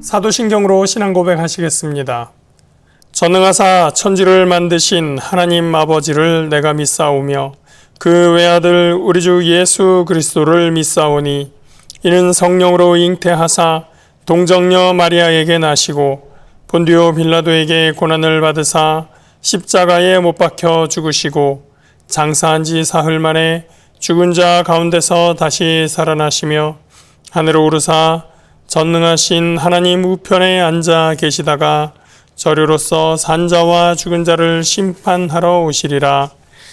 사도신경으로 신앙 고백하시겠습니다. 전능하사 천지를 만드신 하나님 아버지를 내가 믿사오며 그 외아들 우리 주 예수 그리스도를 믿사오니 이는 성령으로 잉태하사 동정녀 마리아에게 나시고 본디오 빌라도에게 고난을 받으사 십자가에 못 박혀 죽으시고 장사한 지 사흘 만에 죽은 자 가운데서 다시 살아나시며 하늘로 오르사 전능하신 하나님 우편에 앉아 계시다가 저리로서 산자와 죽은 자를 심판하러 오시리라.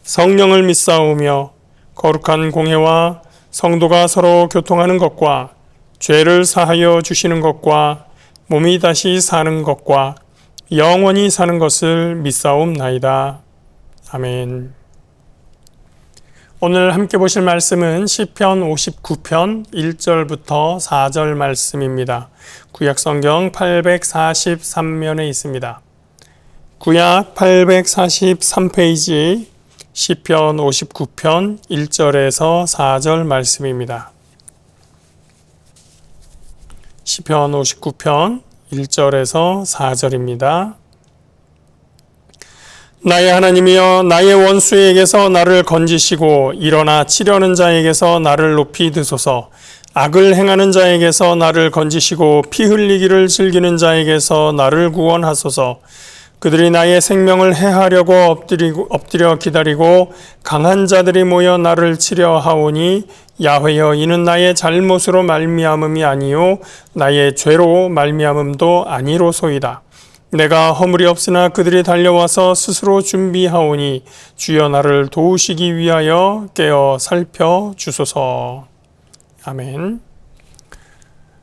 성령을 믿사오며 거룩한 공회와 성도가 서로 교통하는 것과 죄를 사하여 주시는 것과 몸이 다시 사는 것과 영원히 사는 것을 믿사옵나이다. 아멘. 오늘 함께 보실 말씀은 시편 59편 1절부터 4절 말씀입니다. 구약 성경 843면에 있습니다. 구약 843페이지 시편 59편 1절에서 4절 말씀입니다. 시편 59편 1절에서 4절입니다. 나의 하나님이여, 나의 원수에게서 나를 건지시고 일어나 치려는 자에게서 나를 높이 드소서. 악을 행하는 자에게서 나를 건지시고 피 흘리기를 즐기는 자에게서 나를 구원하소서. 그들이 나의 생명을 해하려고 엎드려 기다리고 강한 자들이 모여 나를 치려 하오니 야훼여, 이는 나의 잘못으로 말미암음이 아니요 나의 죄로 말미암음도 아니로소이다. 내가 허물이 없으나 그들이 달려와서 스스로 준비하오니 주여 나를 도우시기 위하여 깨어 살펴주소서. 아멘.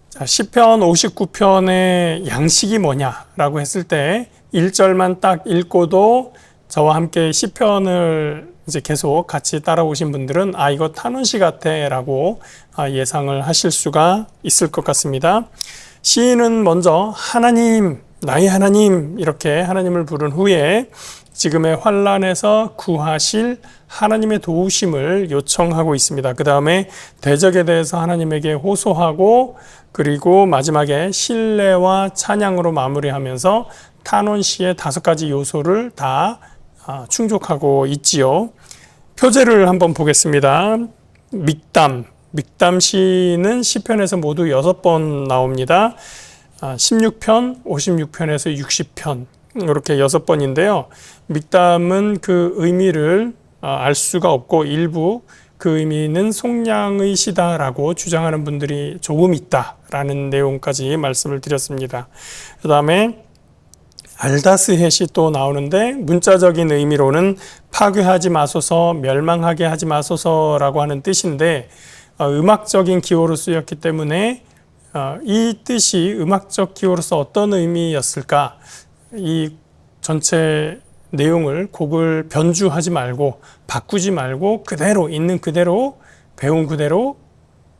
자, 시편 59편의 양식이 뭐냐라고 했을 때 1절만 딱 읽고도 저와 함께 시편을 이제 계속 같이 따라오신 분들은 이거 탄원시 같아 라고 예상을 하실 수가 있을 것 같습니다. 시인은 먼저 하나님, 나의 하나님, 이렇게 하나님을 부른 후에 지금의 환난에서 구하실 하나님의 도우심을 요청하고 있습니다. 그 다음에 대적에 대해서 하나님에게 호소하고, 그리고 마지막에 신뢰와 찬양으로 마무리하면서 탄원시의 5가지 요소를 다 충족하고 있지요. 표제를 한번 보겠습니다. 믹담 시는 시편에서 모두 6번 나옵니다. 16편, 56편에서 60편 이렇게 6번인데요. 믹담은 그 의미를 알 수가 없고 일부 그 의미는 속량의 시다라고 주장하는 분들이 조금 있다라는 내용까지 말씀을 드렸습니다. 그 다음에 알다스헷이 또 나오는데 문자적인 의미로는 파괴하지 마소서, 멸망하게 하지 마소서라고 하는 뜻인데 음악적인 기호로 쓰였기 때문에 이 뜻이 음악적 기호로서 어떤 의미였을까? 이 전체 내용을, 곡을 변주하지 말고 바꾸지 말고 그대로 있는 그대로 배운 그대로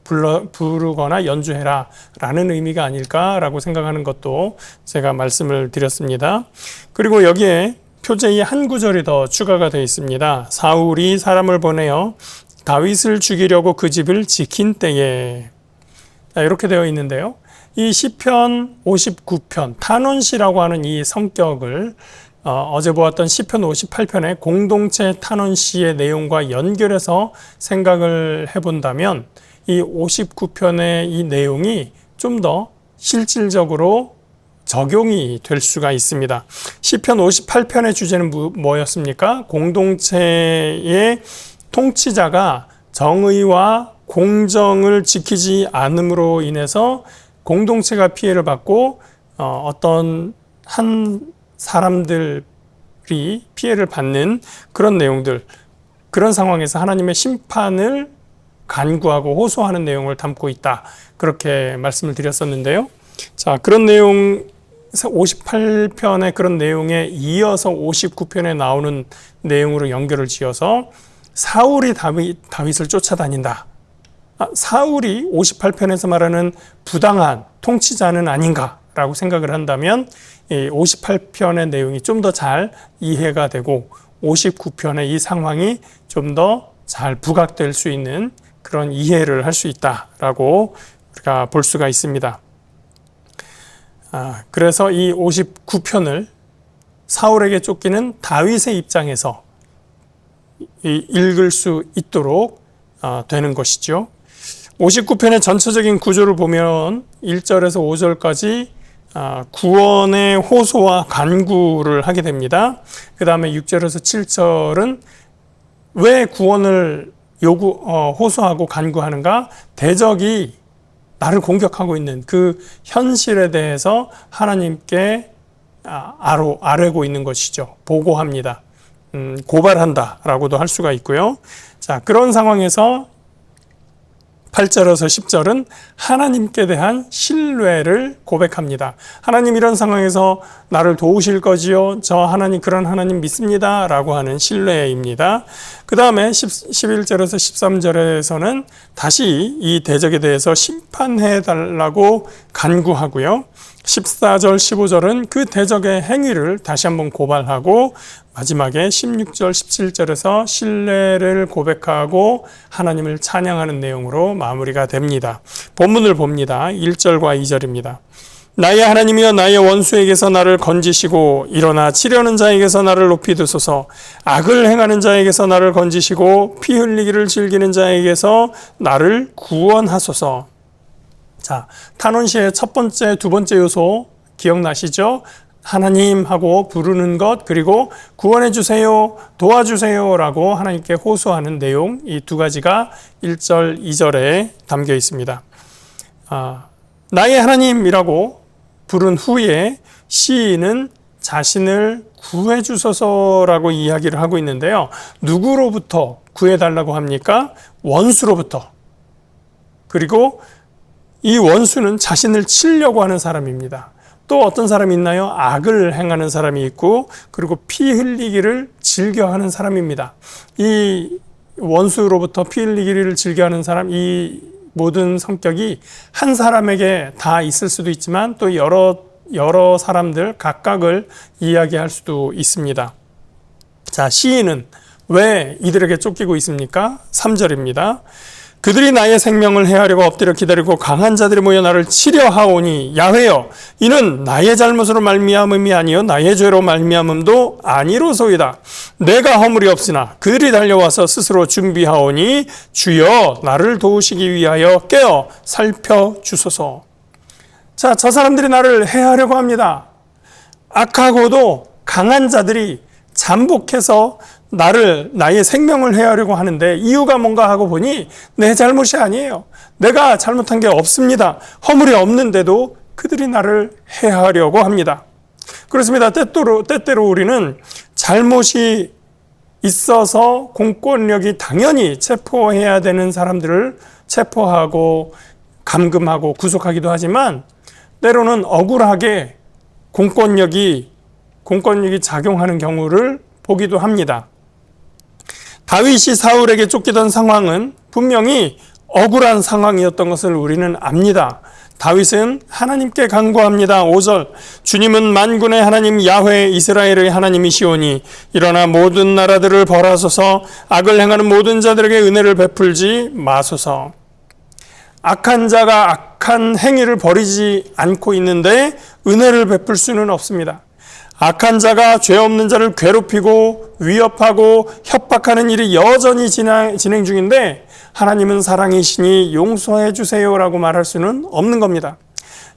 부르거나 연주해라 라는 의미가 아닐까라고 생각하는 것도 제가 말씀을 드렸습니다. 그리고 여기에 표제의 한 구절이 더 추가가 되어 있습니다. 사울이 사람을 보내어 다윗을 죽이려고 그 집을 지킨 때에, 이렇게 되어 있는데요. 이 시편 59편 탄원시라고 하는 이 성격을 어제 보았던 시편 58편의 공동체 탄원시의 내용과 연결해서 생각을 해본다면 이 59편의 이 내용이 좀 더 실질적으로 적용이 될 수가 있습니다. 시편 58편의 주제는 뭐였습니까? 공동체의 통치자가 정의와 공정을 지키지 않음으로 인해서 공동체가 피해를 받고 어떤 한 사람들이 피해를 받는 그런 내용들, 그런 상황에서 하나님의 심판을 간구하고 호소하는 내용을 담고 있다. 그렇게 말씀을 드렸었는데요. 자, 그런 내용 58편의 그런 내용에 이어서 59편에 나오는 내용으로 연결을 지어서 사울이 다윗을 쫓아다닌다. 사울이 58편에서 말하는 부당한 통치자는 아닌가라고 생각을 한다면 58편의 내용이 좀 더 잘 이해가 되고 59편의 이 상황이 좀 더 잘 부각될 수 있는 그런 이해를 할 수 있다라고 우리가 볼 수가 있습니다. 그래서 이 59편을 사울에게 쫓기는 다윗의 입장에서 읽을 수 있도록 되는 것이죠. 59편의 전체적인 구조를 보면 1절에서 5절까지 구원의 호소와 간구를 하게 됩니다. 그 다음에 6절에서 7절은 왜 구원을 호소하고 간구하는가? 대적이 나를 공격하고 있는 그 현실에 대해서 하나님께 아뢰고 있는 것이죠. 보고합니다. 고발한다라고도 할 수가 있고요. 자, 그런 상황에서 8절에서 10절은 하나님께 대한 신뢰를 고백합니다. 하나님 이런 상황에서 나를 도우실 거지요? 저 하나님 그런 하나님 믿습니다. 라고 하는 신뢰입니다. 그 다음에 11절에서 13절에서는 다시 이 대적에 대해서 심판해 달라고 간구하고요. 14절, 15절은 그 대적의 행위를 다시 한번 고발하고 마지막에 16절, 17절에서 신뢰를 고백하고 하나님을 찬양하는 내용으로 마무리가 됩니다. 본문을 봅니다. 1절과 2절입니다. 나의 하나님이여 나의 원수에게서 나를 건지시고 일어나 치려는 자에게서 나를 높이 두소서. 악을 행하는 자에게서 나를 건지시고 피 흘리기를 즐기는 자에게서 나를 구원하소서. 자, 탄원시의 첫 번째, 두 번째 요소 기억나시죠? 하나님 하고 부르는 것, 그리고 구원해 주세요, 도와주세요 라고 하나님께 호소하는 내용, 이 두 가지가 1절, 2절에 담겨 있습니다. 나의 하나님이라고 부른 후에 시인은 자신을 구해 주소서라고 이야기를 하고 있는데요. 누구로부터 구해달라고 합니까? 원수로부터. 그리고 이 원수는 자신을 치려고 하는 사람입니다. 또 어떤 사람이 있나요? 악을 행하는 사람이 있고, 그리고 피 흘리기를 즐겨하는 사람입니다. 이 원수로부터 피 흘리기를 즐겨하는 사람, 이 모든 성격이 한 사람에게 다 있을 수도 있지만 또 여러 사람들 각각을 이야기할 수도 있습니다. 자, 시인은 왜 이들에게 쫓기고 있습니까? 3절입니다. 그들이 나의 생명을 해하려고 엎드려 기다리고 강한 자들이 모여 나를 치려 하오니 야훼여 이는 나의 잘못으로 말미암음이 아니요 나의 죄로 말미암음도 아니로소이다. 내가 허물이 없으나 그들이 달려와서 스스로 준비하오니 주여 나를 도우시기 위하여 깨어 살펴주소서. 자, 저 사람들이 나를 해하려고 합니다. 악하고도 강한 자들이 잠복해서 나의 생명을 해하려고 하는데 이유가 뭔가 하고 보니 내 잘못이 아니에요. 내가 잘못한 게 없습니다. 허물이 없는데도 그들이 나를 해하려고 합니다. 그렇습니다. 때때로 우리는 잘못이 있어서 공권력이 당연히 체포해야 되는 사람들을 체포하고 감금하고 구속하기도 하지만 때로는 억울하게 공권력이 작용하는 경우를 보기도 합니다. 다윗이 사울에게 쫓기던 상황은 분명히 억울한 상황이었던 것을 우리는 압니다. 다윗은 하나님께 간구합니다. 5절 주님은 만군의 하나님 야훼 이스라엘의 하나님이시오니 일어나 모든 나라들을 벌하소서. 악을 행하는 모든 자들에게 은혜를 베풀지 마소서. 악한 자가 악한 행위를 버리지 않고 있는데 은혜를 베풀 수는 없습니다. 악한 자가 죄 없는 자를 괴롭히고 위협하고 협박하는 일이 여전히 진행 중인데 하나님은 사랑이시니 용서해 주세요라고 말할 수는 없는 겁니다.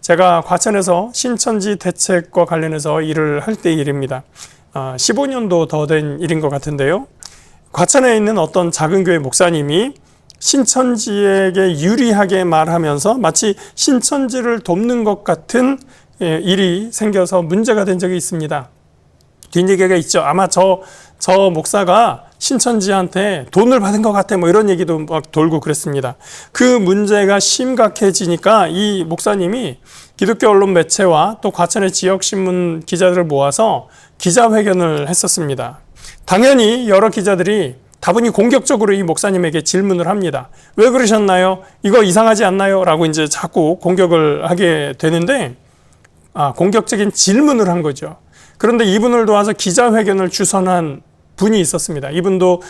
제가 과천에서 신천지 대책과 관련해서 일을 할 때 일입니다. 15년도 더 된 일인 것 같은데요. 과천에 있는 어떤 작은 교회 목사님이 신천지에게 유리하게 말하면서 마치 신천지를 돕는 것 같은 일이 생겨서 문제가 된 적이 있습니다. 뒷얘기가 있죠. 아마 저 목사가 신천지한테 돈을 받은 것 같아 뭐 이런 얘기도 막 돌고 그랬습니다. 그 문제가 심각해지니까 이 목사님이 기독교 언론 매체와 또 과천의 지역신문 기자들을 모아서 기자회견을 했었습니다. 당연히 여러 기자들이 다분히 공격적으로 이 목사님에게 질문을 합니다. 왜 그러셨나요? 이거 이상하지 않나요? 라고 이제 자꾸 공격을 하게 되는데 공격적인 질문을 한 거죠. 그런데 이분을 도와서 기자회견을 주선한 분이 있었습니다. 이분도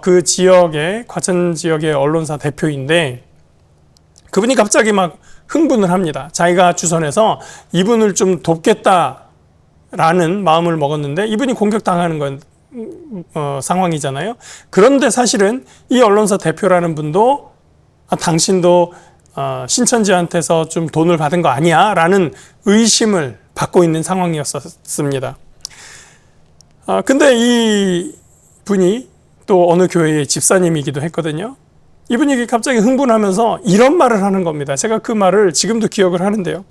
그 지역의 과천 지역의 언론사 대표인데 그분이 갑자기 막 흥분을 합니다. 자기가 주선해서 이분을 좀 돕겠다라는 마음을 먹었는데 이분이 공격당하는 건 상황이잖아요. 그런데 사실은 이 언론사 대표라는 분도 당신도 신천지한테서 좀 돈을 받은 거 아니야? 라는 의심을 받고 있는 상황이었습니다. 근데 이 분이 또 어느 교회의 집사님이기도 했거든요. 이분이 갑자기 흥분하면서 이런 말을 하는 겁니다. 제가 그 말을 지금도 기억을 하는데요.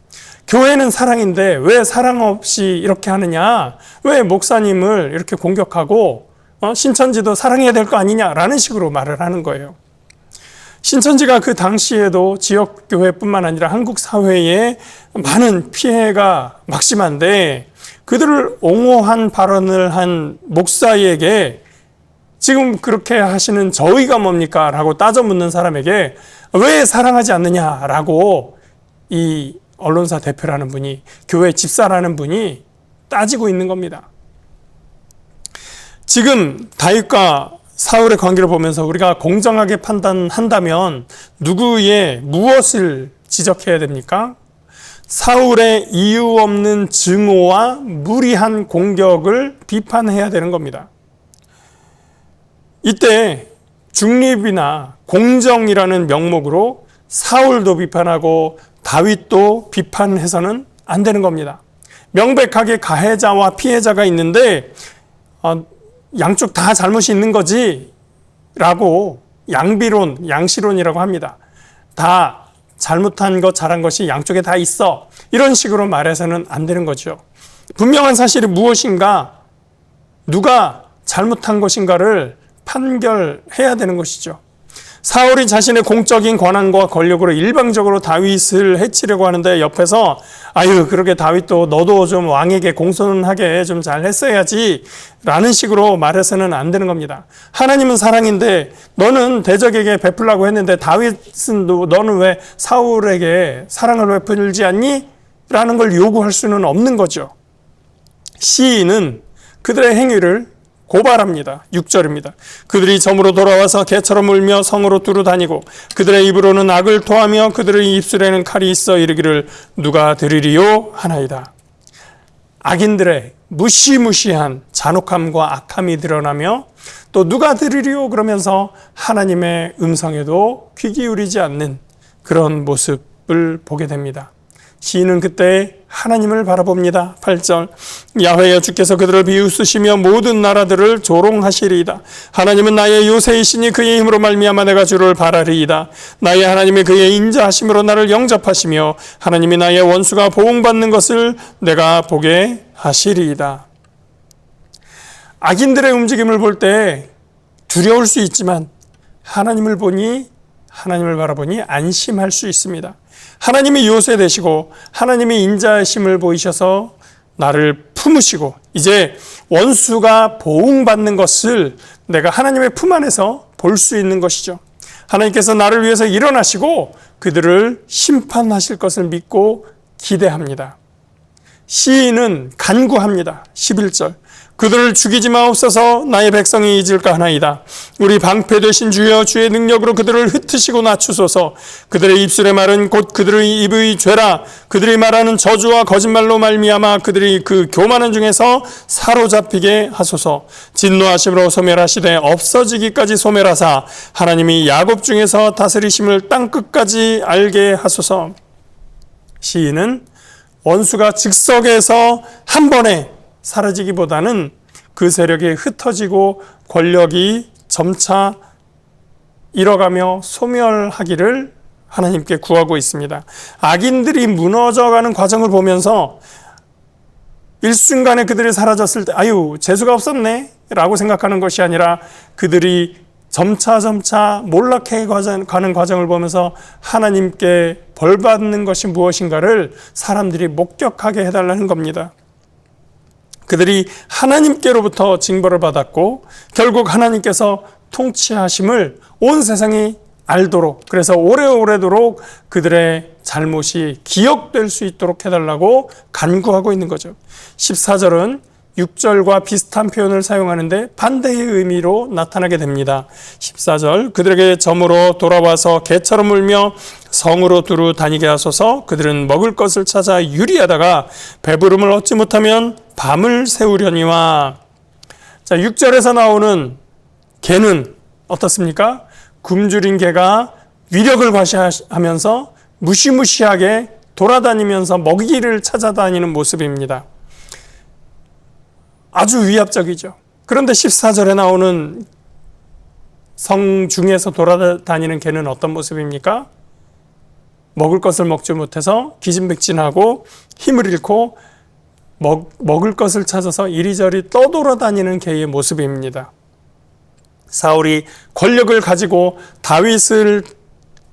교회는 사랑인데 왜 사랑 없이 이렇게 하느냐? 왜 목사님을 이렇게 공격하고 신천지도 사랑해야 될 거 아니냐라는 식으로 말을 하는 거예요. 신천지가 그 당시에도 지역교회뿐만 아니라 한국 사회에 많은 피해가 막심한데 그들을 옹호한 발언을 한 목사에게 지금 그렇게 하시는 저희가 뭡니까? 라고 따져 묻는 사람에게 왜 사랑하지 않느냐라고 이 언론사 대표라는 분이, 교회 집사라는 분이 따지고 있는 겁니다. 지금 다윗과 사울의 관계를 보면서 우리가 공정하게 판단한다면 누구의 무엇을 지적해야 됩니까? 사울의 이유 없는 증오와 무리한 공격을 비판해야 되는 겁니다. 이때 중립이나 공정이라는 명목으로 사울도 비판하고 다윗도 비판해서는 안 되는 겁니다. 명백하게 가해자와 피해자가 있는데 양쪽 다 잘못이 있는 거지 라고 양비론, 양시론이라고 합니다. 다 잘못한 것, 잘한 것이 양쪽에 다 있어. 이런 식으로 말해서는 안 되는 거죠. 분명한 사실이 무엇인가, 누가 잘못한 것인가를 판결해야 되는 것이죠. 사울이 자신의 공적인 권한과 권력으로 일방적으로 다윗을 해치려고 하는데 옆에서 아유 그러게 다윗도 너도 좀 왕에게 공손하게 좀 잘 했어야지 라는 식으로 말해서는 안 되는 겁니다. 하나님은 사랑인데 너는 대적에게 베풀라고 했는데 다윗은 너는 왜 사울에게 사랑을 베풀지 않니? 라는 걸 요구할 수는 없는 거죠. 시인은 그들의 행위를 고발합니다. 6절입니다. 그들이 점으로 돌아와서 개처럼 울며 성으로 두루다니고 그들의 입으로는 악을 토하며 그들의 입술에는 칼이 있어 이르기를 누가 들으리요 하나이다. 악인들의 무시무시한 잔혹함과 악함이 드러나며 또 누가 들으리요 그러면서 하나님의 음성에도 귀 기울이지 않는 그런 모습을 보게 됩니다. 시인은 그때 하나님을 바라봅니다. 8절 야훼여 주께서 그들을 비웃으시며 모든 나라들을 조롱하시리이다. 하나님은 나의 요새이시니 그의 힘으로 말미암아 내가 주를 바라리이다. 나의 하나님이 그의 인자하심으로 나를 영접하시며 하나님이 나의 원수가 보응받는 것을 내가 보게 하시리이다. 악인들의 움직임을 볼 때 두려울 수 있지만 하나님을 바라보니 안심할 수 있습니다. 하나님이 요새 되시고 하나님이 인자하심을 보이셔서 나를 품으시고 이제 원수가 보응받는 것을 내가 하나님의 품 안에서 볼 수 있는 것이죠. 하나님께서 나를 위해서 일어나시고 그들을 심판하실 것을 믿고 기대합니다. 시인은 간구합니다. 11절 그들을 죽이지 마옵소서 나의 백성이 잊을까 하나이다. 우리 방패 되신 주여 주의 능력으로 그들을 흩으시고 낮추소서. 그들의 입술의 말은 곧 그들의 입의 죄라. 그들이 말하는 저주와 거짓말로 말미암아 그들이 그 교만한 중에서 사로잡히게 하소서. 진노하심으로 소멸하시되 없어지기까지 소멸하사 하나님이 야곱 중에서 다스리심을 땅끝까지 알게 하소서. 시인은 원수가 즉석에서 한 번에 사라지기보다는 그 세력이 흩어지고 권력이 점차 잃어가며 소멸하기를 하나님께 구하고 있습니다. 악인들이 무너져가는 과정을 보면서 일순간에 그들이 사라졌을 때 아유 재수가 없었네 라고 생각하는 것이 아니라 그들이 점차 몰락해 가는 과정을 보면서 하나님께 벌받는 것이 무엇인가를 사람들이 목격하게 해달라는 겁니다. 그들이 하나님께로부터 징벌을 받았고 결국 하나님께서 통치하심을 온 세상이 알도록 그래서 오래오래도록 그들의 잘못이 기억될 수 있도록 해달라고 간구하고 있는 거죠. 14절은 6절과 비슷한 표현을 사용하는데 반대의 의미로 나타나게 됩니다. 14절 그들에게 점으로 돌아와서 개처럼 울며 성으로 두루 다니게 하소서. 그들은 먹을 것을 찾아 유리하다가 배부름을 얻지 못하면 밤을 새우려니와. 자, 6절에서 나오는 개는 어떻습니까? 굶주린 개가 위력을 과시하면서 무시무시하게 돌아다니면서 먹이를 찾아다니는 모습입니다. 아주 위압적이죠. 그런데 14절에 나오는 성 중에서 돌아다니는 개는 어떤 모습입니까? 먹을 것을 먹지 못해서 기진맥진하고 힘을 잃고 먹을 것을 찾아서 이리저리 떠돌아다니는 개의 모습입니다. 사울이 권력을 가지고 다윗을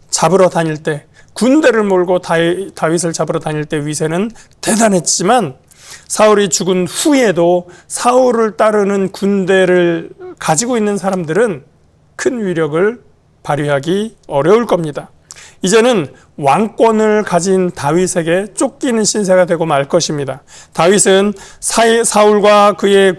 잡으러 다닐 때, 군대를 몰고 다윗을 잡으러 다닐 때 위세는 대단했지만 사울이 죽은 후에도 사울을 따르는 군대를 가지고 있는 사람들은 큰 위력을 발휘하기 어려울 겁니다. 이제는 왕권을 가진 다윗에게 쫓기는 신세가 되고 말 것입니다. 다윗은 사울과 그의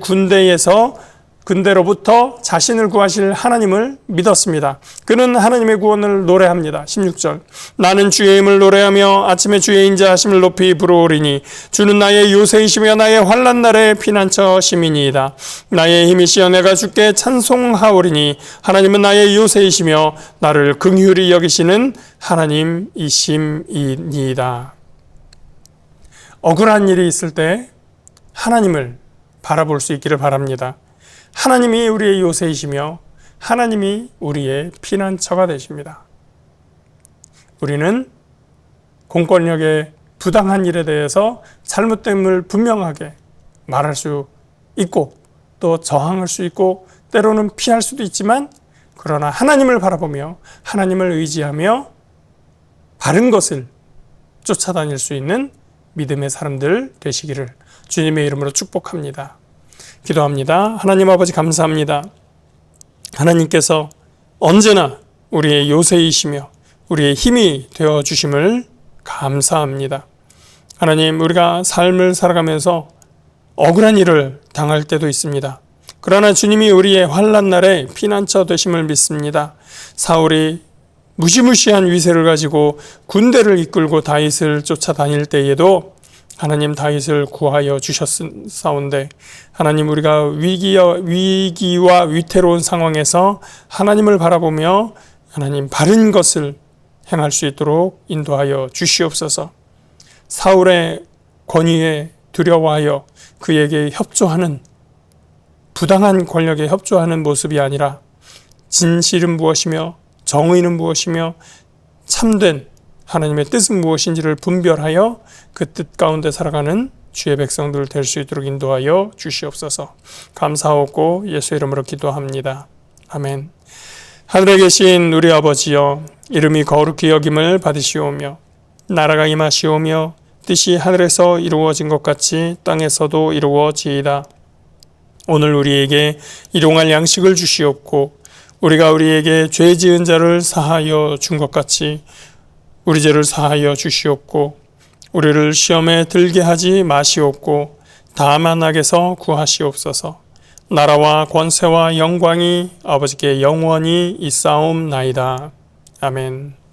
군대로부터 자신을 구하실 하나님을 믿었습니다. 그는 하나님의 구원을 노래합니다. 16절 나는 주의 힘을 노래하며 아침에 주의 인자하심을 높이 부르오리니 주는 나의 요새이시며 나의 환난 날의 피난처 시민이이다. 나의 힘이시여 내가 주께 찬송하오리니 하나님은 나의 요새이시며 나를 긍휼히 여기시는 하나님이심이니이다. 억울한 일이 있을 때 하나님을 바라볼 수 있기를 바랍니다. 하나님이 우리의 요새이시며 하나님이 우리의 피난처가 되십니다. 우리는 공권력의 부당한 일에 대해서 잘못됨을 분명하게 말할 수 있고 또 저항할 수 있고 때로는 피할 수도 있지만 그러나 하나님을 바라보며 하나님을 의지하며 바른 것을 쫓아다닐 수 있는 믿음의 사람들 되시기를 주님의 이름으로 축복합니다. 기도합니다. 하나님 아버지 감사합니다. 하나님께서 언제나 우리의 요새이시며 우리의 힘이 되어주심을 감사합니다. 하나님, 우리가 삶을 살아가면서 억울한 일을 당할 때도 있습니다. 그러나 주님이 우리의 환난 날에 피난처 되심을 믿습니다. 사울이 무시무시한 위세를 가지고 군대를 이끌고 다윗을 쫓아다닐 때에도 하나님 다윗을 구하여 주셨사온데 하나님 우리가 위기와 위태로운 상황에서 하나님을 바라보며 하나님 바른 것을 행할 수 있도록 인도하여 주시옵소서. 사울의 권위에 두려워하여 그에게 협조하는 부당한 권력에 협조하는 모습이 아니라 진실은 무엇이며 정의는 무엇이며 참된 하나님의 뜻은 무엇인지를 분별하여 그 뜻 가운데 살아가는 주의 백성들 될 수 있도록 인도하여 주시옵소서. 감사하고 예수 이름으로 기도합니다. 아멘. 하늘에 계신 우리 아버지여, 이름이 거룩히 여김을 받으시오며 나라가 임하시오며 뜻이 하늘에서 이루어진 것 같이 땅에서도 이루어지이다. 오늘 우리에게 일용할 양식을 주시옵고 우리가 우리에게 죄 지은 자를 사하여 준 것 같이 우리 죄를 사하여 주시옵고 우리를 시험에 들게 하지 마시옵고 다만 악에서 구하시옵소서. 나라와 권세와 영광이 아버지께 영원히 있사옵나이다. 아멘.